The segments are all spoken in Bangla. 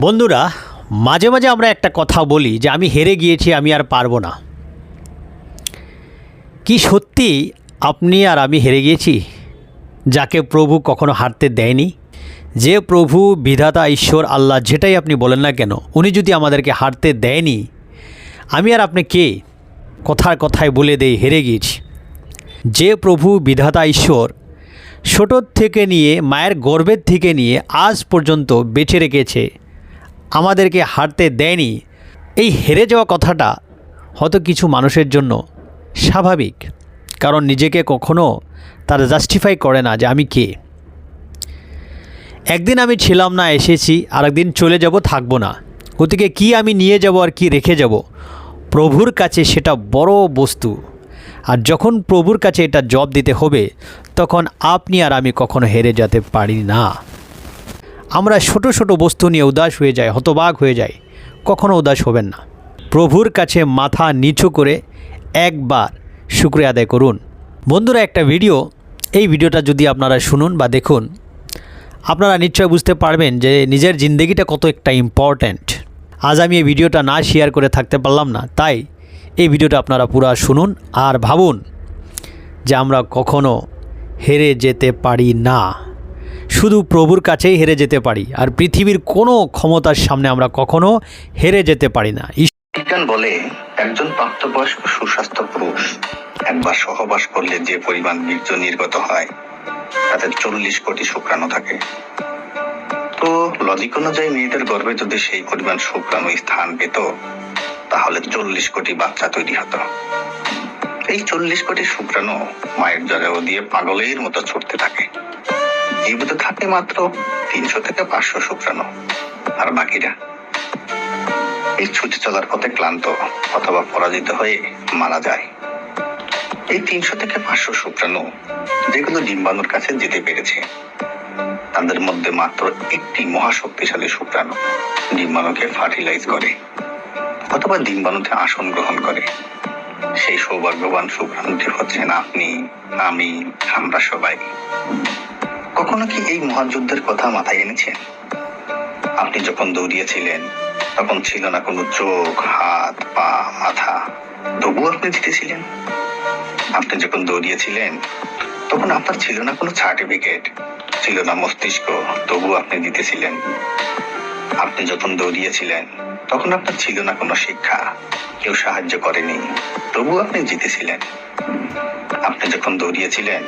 বন্ধুরা, মাঝে মাঝে আমরা একটা কথা বলি যে আমি হেরে গিয়েছি, আমি আর পারবো না। কি সত্যি আপনি আর আমি হেরে গিয়েছি? যাকে প্রভু কখনো হারতে দেয়নি, যে প্রভু বিধাতা ঈশ্বর আল্লাহ যেটাই আপনি বলেন না কেন, উনি যদি আমাদেরকে হারতে দেয়নি, আমি আর আপনি কে কথার কথায় বলে দেই হেরে গিয়েছি। যে প্রভু বিধাতা ঈশ্বর ছোটোর থেকে নিয়ে মায়ের গর্ভের থেকে নিয়ে আজ পর্যন্ত বেঁচে রেখেছে, আমাদেরকে হারতে দেয়নি, এই হেরে যাওয়া কথাটা হয়তো কিছু মানুষের জন্য স্বাভাবিক, কারণ নিজেকে কখনো তারা জাস্টিফাই করে না যে আমি কে। একদিন আমি ছিলাম না, এসেছি, আর একদিন চলে যাব, থাকবো না। গতিকে কি আমি নিয়ে যাব আর কি রেখে যাব, প্রভুর কাছে সেটা বড় বস্তু। আর যখন প্রভুর কাছে এটা জব দিতে হবে, তখন আপনি আর আমি কখনো হেরে যেতে পারি না। আমরা ছোট ছোট বস্তু নিয়ে উদাস হয়ে যাই, হতবাক হয়ে যাই। কখনো উদাস হবেন না। প্রভুর কাছে মাথা নিচু করে একবার শুকরিয়া আদায় করুন। বন্ধুরা, একটা ভিডিও, এই ভিডিওটা যদি আপনারা শুনুন বা দেখুন, আপনারা নিশ্চয় বুঝতে পারবেন যে নিজের জিন্দগিটা কত একটা ইম্পর্ট্যান্ট। আজ আমি এই ভিডিওটা না শেয়ার করে থাকতে পারলাম না, তাই এই ভিডিওটা আপনারা পুরো শুনুন আর ভাবুন যে আমরা কখনো হেরে যেতে পারি না। শুধু প্রভুর কাছেই হেরে যেতে পারি, আর পৃথিবীর কোনো ক্ষমতার সামনে আমরা কখনো হেরে যেতে পারি না। বিজ্ঞান বলে একজন প্রাপ্তবয়স্ক সুস্বাস্থ্য পুরুষ একবার সহবাস করলে যে পরিমাণ বীর্য নির্গত হয় তাতে 40 কোটি শুক্রাণু থাকে। তো লজিক অনুযায়ী মেয়েদের গর্ভে যদি সেই পরিমাণ শুক্রাণু স্থান পেত, তাহলে 40 কোটি বাচ্চা তৈরি হতো। এই 40 কোটি শুক্রাণু মায়ের জরায়ু দিয়ে পাগলের মতো ছুটতে থাকে। জীবিত থাকে মাত্র 300 থেকে 500 শুক্রাণু, আর বাকিরা এই ছুটে চলার পথে ক্লান্ত অথবা পরাজিত হয়ে মারা যায়। এই 300 থেকে 500 শুক্রাণু যেগুলো ডিম্বাণুর কাছে যেতে পেরেছে, তাদের মধ্যে মাত্র একটি মহাশক্তিশালী শুক্রাণু ডিম্বাণুকে ফার্টিলাইজ করে অথবা ডিম্বাণুতে আসন গ্রহণ করে। সেই সৌভাগ্যবান শুক্রাণুটি হচ্ছেন আপনি, আমি, আমরা সবাই। কখনো কি এই মহাযুদ্ধের কথা মাথায় এনেছেন? আপনি যখন দৌড়িয়েছিলেন তখন ছিল না কোনো চোখ, হাত, পা, মাথা, তবুও আপনি জিতেছিলেন। আপনি যখন দৌড়িয়েছিলেন তখন আপনার ছিল না কোনো সার্টিফিকেট, ছিল না মস্তিষ্ক, তবুও আপনি জিতেছিলেন। আপনি যখন দৌড়িয়েছিলেন তখন আপনার ছিল না কোনো শিক্ষা, কেউ সাহায্য করেনি, তবুও আপনি জিতেছিলেন। আপনি যখন দৌড়িয়েছিলেন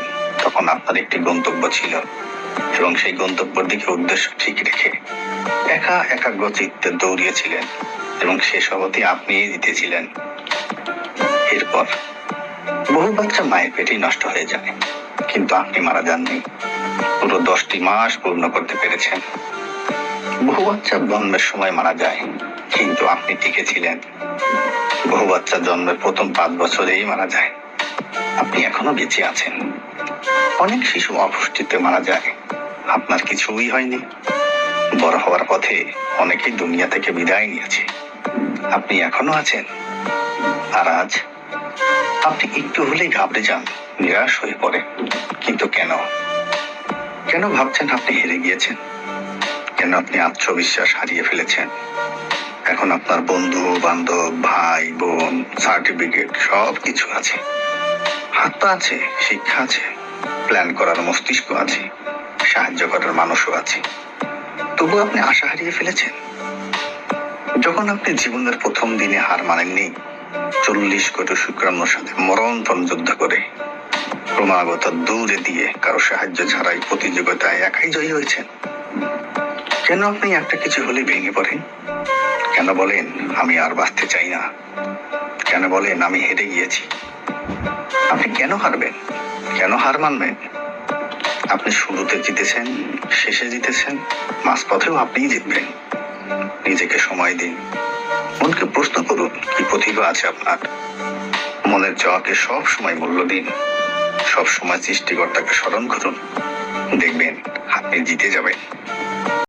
তখন আপনার একটি গন্তব্য ছিল, এবং সেই গন্তব্যের দিকে উদ্দেশ্য ঠিক রেখে একাগ্র চিত্তে দৌড়িয়েছিলেন, এবং শেষ অবধি আপনিই জিতেছিলেন। এরপর বহু বাচ্চা মায়ের পেটেই নষ্ট হয়ে যায়, কিন্তু আপনি মারা যাননি। পুরো 10টি মাস পূর্ণ করতে পেরেছেন। বহু বাচ্চা জন্মের সময় মারা যায়, কিন্তু আপনি টিকেছিলেন। বহু বাচ্চা জন্মের প্রথম 5 বছরেই মারা যায়, আপনি এখনো বেঁচে আছেন। অনেক শিশু অপুষ্টিতে মারা যায়, আপনার কিছুই হয়নি। বড় হওয়ার পথে অনেকেই দুনিয়া থেকে বিদায় নিয়েছে, আপনি এখনো আছেন। আর আজ আপনি একটু হলেই ঘাবড়ে যান, নিরাশ হয়ে পড়েন। কিন্তু কেন ভাবছেন আপনি হেরে গিয়েছেন? কেন আপনি আত্মবিশ্বাস হারিয়ে ফেলেছেন? এখন আপনার বন্ধু বান্ধব, ভাই বোন, সার্টিফিকেট সব কিছু আছে, হাত পা আছে, শিক্ষা আছে, প্ল্যান করার মস্তিষ্ক আছে, সাহায্য করার মানুষও আছে, তবু আপনি আশা হারিয়ে ফেলেছেন। যখন আপনি জীবনের প্রথম দিনে হার মানেননি, 40 কোটি শুক্রাণুর সাথে মরণপণ যুদ্ধ করে ক্রমাগত দৌড়ে দিয়ে কারো সাহায্য ছাড়াই প্রতিযোগিতায় একাই জয়ী হয়েছেন। কেন আপনি একটা কিছু হলে ভেঙে পড়েন? কেন বলেন আমি আর বাঁচতে চাই না? কেন বলেন আমি হেরে গিয়েছি? আপনি কেন হারবেন? কেন হার মানবেন? আপনি শুরুতে জিতেছেন, শেষে জিতেছেন, মাঝপথেও আপনিই জিতবেন। নিজেকে সময় দিন, মনকে প্রশ্ন করুন কি প্রতিভা আছে আপনার। মনের চাওয়াকে সব সময় মূল্য দিন, সব সময় সৃষ্টিকর্তাকে স্মরণ করুন, দেখবেন আপনি জিতে যাবেন।